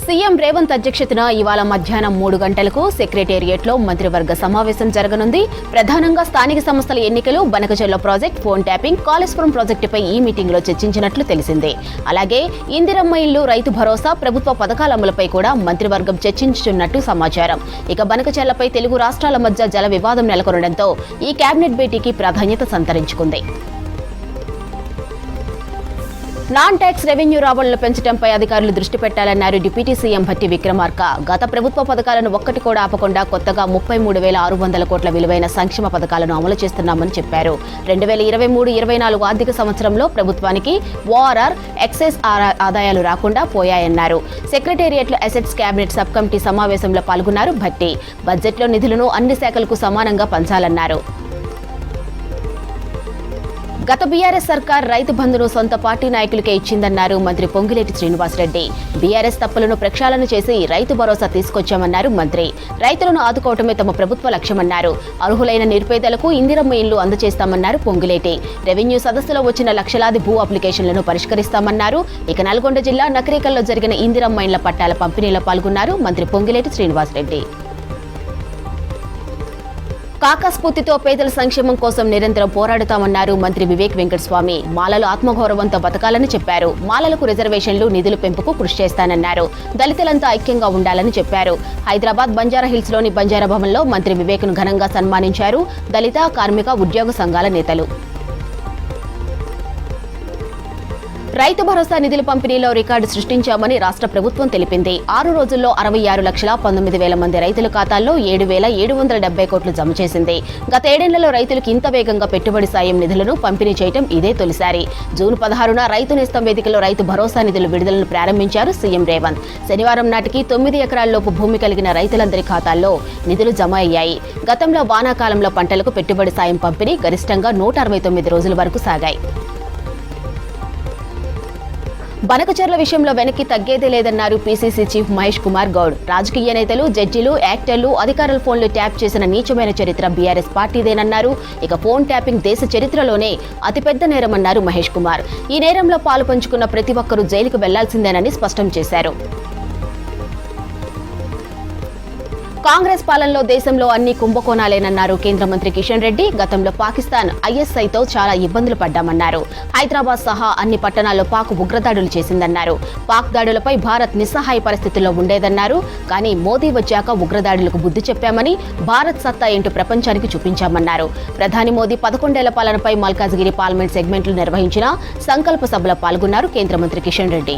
CM Revanth అధ్యక్షతన ఇవాళ మధ్యాహ్నం 3 గంటలకు సెక్రటేరియట్లో మంత్రివర్గ సమావేశం జరగనుంది. ప్రధానంగా స్థానిక సంస్థల ఎన్నికలు, Banakacherla project, phone tapping, Kaleshwaram ప్రాజెక్టుపై ఈ మీటింగ్లో చర్చించినట్లు తెలిసిందే. అలాగే ఇందిరమ్మ ఇల్లు, రైతు భరోసా, ప్రభుత్వ పథకాల అమలుపై కూడా మంత్రివర్గం చర్చించుతున్నట్టు సమాచారం. ఇక బనకచెర్లపై తెలుగు రాష్ట్రాల మధ్య జల వివాదం నెలకొనడంతో ఈ కేబినెట్ భేటీకి ప్రాధాన్యత సంతరించుకుంది. నాన్ ట్యాక్స్ రెవెన్యూ రాబడులు పెంచడంపై అధికారులు దృష్టి పెట్టాలన్నారు డిప్యూటీ సీఎం భట్టి విక్రమార్క. గత ప్రభుత్వ పథకాలను ఒక్కటి కూడా ఆపకుండా కొత్తగా 33,600 కోట్ల విలువైన సంక్షేమ పథకాలను అమలు చేస్తున్నామని చెప్పారు. 2023-24 ఆర్థిక సంవత్సరంలో ప్రభుత్వానికి ఓఆర్ఆర్, ఎక్సైజ్ ఆదాయాలు రాకుండా పోయాయన్నారు. సెక్రటేరియట్లో అసెట్స్ కేబినెట్ సబ్ కమిటీ సమావేశంలో పాల్గొన్నారు భట్టి. బడ్జెట్లో నిధులను అన్ని శాఖలకు సమానంగా పంచాలన్నారు. గత బీఆర్ఎస్ సర్కార్ రైతు బంధును సొంత పార్టీ నాయకులకే ఇచ్చిందన్నారు మంత్రి పొంగిలేటి శ్రీనివాసరెడ్డి. బీఆర్ఎస్ తప్పులను ప్రక్షాళన చేసి రైతు భరోసా తీసుకొచ్చామన్నారు మంత్రి. రైతులను ఆదుకోవటమే తమ ప్రభుత్వ లక్ష్యమన్నారు. అర్హులైన నిరుపేదలకు ఇందిరమ్మ ఇళ్లు అందజేస్తామన్నారు పొంగిలేటి. రెవెన్యూ సదస్సులో వచ్చిన లక్షలాది భూ అప్లికేషన్లను పరిష్కరిస్తామన్నారు. ఇక నల్గొండ జిల్లా నకరేకల్లో జరిగిన ఇందిరమ్మ ఇళ్ల పట్టాల పంపిణీలో పాల్గొన్నారు మంత్రి పొంగిలేటి శ్రీనివాసరెడ్డి. కాకస్ఫూర్తితో పేదల సంక్షేమం కోసం నిరంతరం పోరాడుతామన్నారు మంత్రి వివేక్ వెంకటస్వామి. మాలలు ఆత్మగౌరవంతో బతకాలని చెప్పారు. మాలలకు రిజర్వేషన్లు, నిధుల పెంపుకు కృషి చేస్తానన్నారు. దళితులంతా ఐక్యంగా ఉండాలని చెప్పారు. హైదరాబాద్ బంజారా హిల్స్ లోని బంజారా భవన్లో మంత్రి వివేక్ ను ఘనంగా సన్మానించారు దళిత, కార్మిక, ఉద్యోగ సంఘాల నేతలు. రైతు భరోసా నిధుల పంపిణీలో రికార్డు సృష్టించామని రాష్ట్ర ప్రభుత్వం తెలిపింది. 6 రోజుల్లో 66,19,000 మంది రైతుల ఖాతాల్లో 7,770 కోట్లు జమ చేసింది. గత 7 ఏళ్లలో రైతులకు ఇంత వేగంగా పెట్టుబడి సాయం నిధులను పంపిణీ చేయడం ఇదే తొలిసారి. జూన్ 16న రైతు నేస్తం వేదికలో రైతు భరోసా నిధుల విడుదలను ప్రారంభించారు సీఎం రేవంత్. శనివారం నాటికి 9 ఎకరాల్లోపు భూమి కలిగిన రైతులందరి ఖాతాల్లో నిధులు జమ అయ్యాయి. గతంలో వానాకాలంలో పంటలకు పెట్టుబడి సాయం పంపిణీ గరిష్టంగా 169 రోజుల వరకు సాగాయి. బనకచెర్ల విషయంలో వెనక్కి తగ్గేదే లేదన్నారు పీసీసీ చీఫ్ మహేష్ కుమార్ గౌడ్. రాజకీయ నేతలు, జడ్జీలు, యాక్టర్లు, అధికారుల ఫోన్లు ట్యాప్ చేసిన నీచమైన చరిత్ర బీఆర్ఎస్ పార్టీదేనన్నారు. ఇక ఫోన్ ట్యాపింగ్ దేశ చరిత్రలోనే అతిపెద్ద నేరమన్నారు మహేష్ కుమార్. ఈ నేరంలో పాలు పంచుకున్న ప్రతి ఒక్కరూ జైలుకు వెళ్లాల్సిందేనని స్పష్టం చేశారు. కాంగ్రెస్ పాలనలో దేశంలో అన్ని కుంభకోణాలేనన్నారు కేంద్ర మంత్రి కిషన్ రెడ్డి. గతంలో పాకిస్తాన్ ఐఎస్ఐతో చాలా ఇబ్బందులు పడ్డామన్నారు. హైదరాబాద్ సహా అన్ని పట్టణాల్లో పాక్ ఉగ్రదాడులు చేసిందన్నారు. పాక్ దాడులపై భారత్ నిస్సహాయ పరిస్థితుల్లో ఉండేదన్నారు. కానీ మోదీ వచ్చాక ఉగ్రదాడులకు బుద్ధి చెప్పామని, భారత్ సత్తా ఏంటో ప్రపంచానికి చూపించామన్నారు. ప్రధాని మోదీ 11 ఏళ్ల పాలనపై మల్కాజ్గిరి పార్లమెంట్ సెగ్మెంట్లు నిర్వహించిన సంకల్ప సభలో పాల్గొన్నారు కేంద్ర మంత్రి కిషన్ రెడ్డి.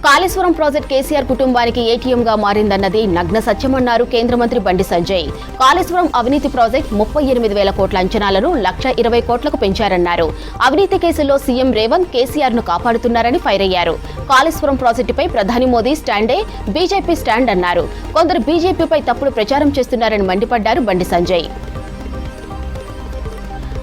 కాళేశ్వరం ప్రాజెక్ట్ కేసీఆర్ కుటుంబానికి ఏటీఎంగా మారిందన్నది నగ్న సత్యమన్నారు కేంద్ర మంత్రి బండి సంజయ్. కాళేశ్వరం అవినీతి ప్రాజెక్ట్ 38,000 కోట్ల అంచనాలను 1,20 కోట్లకు పెంచారన్నారు. అవినీతి కేసుల్లో సీఎం రేవంత్ కేసీఆర్ ను కాపాడుతున్నారని ఫైర్ అయ్యారు. కాళేశ్వరం ప్రాజెక్టుపై ప్రధాని మోదీ స్టాండే బీజేపీ స్టాండ్ అన్నారు. కొందరు బీజేపీపై తప్పుడు ప్రచారం చేస్తున్నారని మండిపడ్డారు బండి సంజయ్.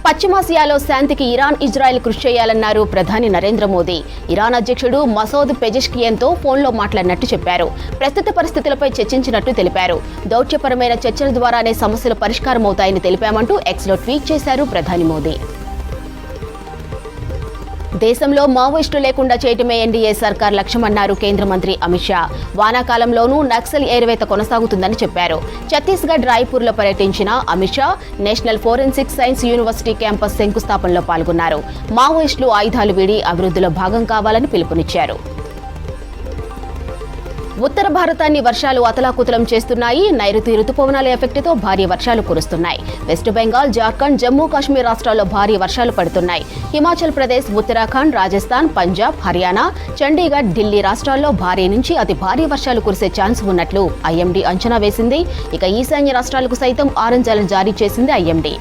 పశ్చిమాసియాలో శాంతికి ఇరాన్, ఇజ్రాయెల్ కృషి చేయాలన్నారు ప్రధాని నరేంద్ర మోదీ. ఇరాన్ అధ్యక్షుడు మసౌద్ పెజెష్కియన్తో ఫోన్లో మాట్లాడినట్టు చెప్పారు. ప్రస్తుత పరిస్థితులపై చర్చించినట్టు తెలిపారు. దౌత్యపరమైన చర్చల ద్వారానే సమస్యలు పరిష్కారమవుతాయని తెలిపామంటూ ఎక్స్లో ట్వీట్ చేశారు ప్రధాని మోదీ. దేశంలో మావోయిస్టులు లేకుండా చేయటమే ఎన్డీఏ సర్కార్ లక్ష్యమన్నారు కేంద్ర మంత్రి అమిత్ షా. వానాకాలంలోనూ నక్సల్ ఏరివేత కొనసాగుతుందని చెప్పారు. ఛత్తీస్గఢ్ రాయ్పూర్లో పర్యటించిన Amit Shah national forensic science university campus శంకుస్థాపనలో పాల్గొన్నారు. మావోయిస్టులు ఆయుధాలు వీడి అభివృద్ధిలో భాగం కావాలని పిలుపునిచ్చారు. ఉత్తర భారతాన్ని వర్షాలు అతలాకుతలం చేస్తున్నాయి. నైరుతి రుతుపవనాల ఎఫెక్ట్తో భారీ వర్షాలు కురుస్తున్నాయి. వెస్ట్ బెంగాల్, జార్ఖండ్, జమ్మూ కాశ్మీర్ రాష్ట్రాల్లో భారీ వర్షాలు పడుతున్నాయి. హిమాచల్ ప్రదేశ్, ఉత్తరాఖండ్, రాజస్థాన్, పంజాబ్, హర్యానా, చండీగఢ్, ఢిల్లీ రాష్ట్రాల్లో భారీ నుంచి అతి భారీ వర్షాలు కురిసే ఛాన్స్ ఉన్నట్లు ఐఎండీ అంచనా వేసింది. ఇక ఈశాన్య రాష్ట్రాలకు సైతం ఆరెంజ్ అలర్ట్ జారీ చేసింది ఐఎండీ.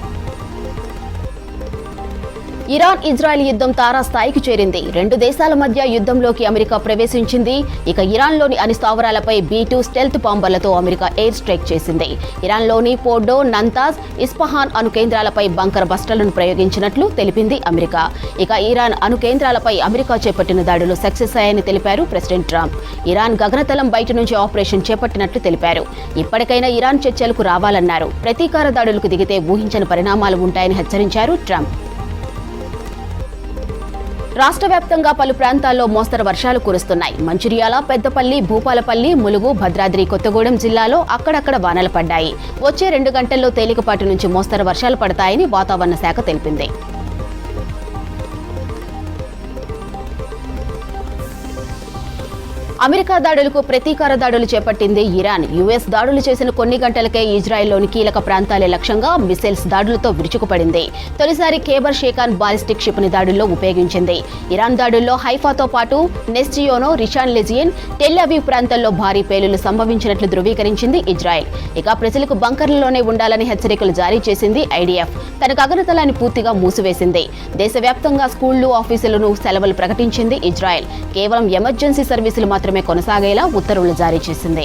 ఇరాన్, ఇజ్రాయెల్ యుద్ధం తారాస్థాయికి చేరింది. 2 దేశాల మధ్య యుద్ధంలోకి అమెరికా ప్రవేశించింది. ఇక ఇరాన్లోని అన్ని స్థావరాలపై B-2 స్టెల్త్ బాంబర్లతో అమెరికా ఎయిర్ స్ట్రైక్ చేసింది. ఇరాన్లోని పోర్డో, నంతాజ్, ఇస్ఫహాన్ అణు కేంద్రాలపై బంకర్ బస్టర్లను ప్రయోగించినట్లు తెలిపింది అమెరికా. ఇక ఇరాన్ అణు కేంద్రాలపై అమెరికా చేపట్టిన దాడులు సక్సెస్ అయ్యాయని తెలిపారు ప్రెసిడెంట్ ట్రంప్. ఇరాన్ గగనతలం బయట నుంచి ఆపరేషన్ చేపట్టినట్లు తెలిపారు. ఇప్పటికైనా ఇరాన్ చర్చలకు రావాలన్నారు. ప్రతీకార దాడులకు దిగితే ఊహించని పరిణామాలు ఉంటాయని హెచ్చరించారు ట్రంప్. రాష్ట్ర వ్యాప్తంగా పలు ప్రాంతాల్లో మోస్తరు వర్షాలు కురుస్తున్నాయి. మంచిర్యాల, పెద్దపల్లి, భూపాలపల్లి, ములుగు, భద్రాద్రి కొత్తగూడెం జిల్లాలో అక్కడక్కడ వానలు పడ్డాయి. వచ్చే 2 గంటల్లో తేలికపాటి నుంచి మోస్తరు వర్షాలు పడతాయని వాతావరణ శాఖ తెలిపింది. అమెరికా దాడులకు ప్రతీకార దాడులు చేపట్టింది ఇరాన్. యుఎస్ దాడులు చేసిన కొన్ని గంటలకే ఇజ్రాయెల్లోని కీలక ప్రాంతాలే లక్ష్యంగా మిసైల్స్ దాడులతో విరుచుకుపడింది. తొలిసారి ఖేబర్ షేఖాన్ బాలిస్టిక్ క్షిపణి దాడుల్లో ఉపయోగించింది. ఇరాన్ దాడుల్లో హైఫాతో పాటు నెస్జియోనో, రిషాన్ లెజియన్, టెల్ అవీవ్ ప్రాంతాల్లో భారీ పేలుళ్లు సంభవించినట్లు ధృవీకరించింది ఇజ్రాయెల్. ఇక ప్రజలకు బంకర్లలోనే ఉండాలని హెచ్చరికలు జారీ చేసింది ఐడిఎఫ్. తన గగనతలాన్ని పూర్తిగా మూసివేసింది. దేశవ్యాప్తంగా స్కూళ్లు, ఆఫీసులను సెలవులు ప్రకటించింది ఇజ్రాయెల్. కేవలం ఎమర్జెన్సీ సర్వీసులు మాత్రమే కొనసాగేలా ఉత్తర్వులు జారీ చేసింది.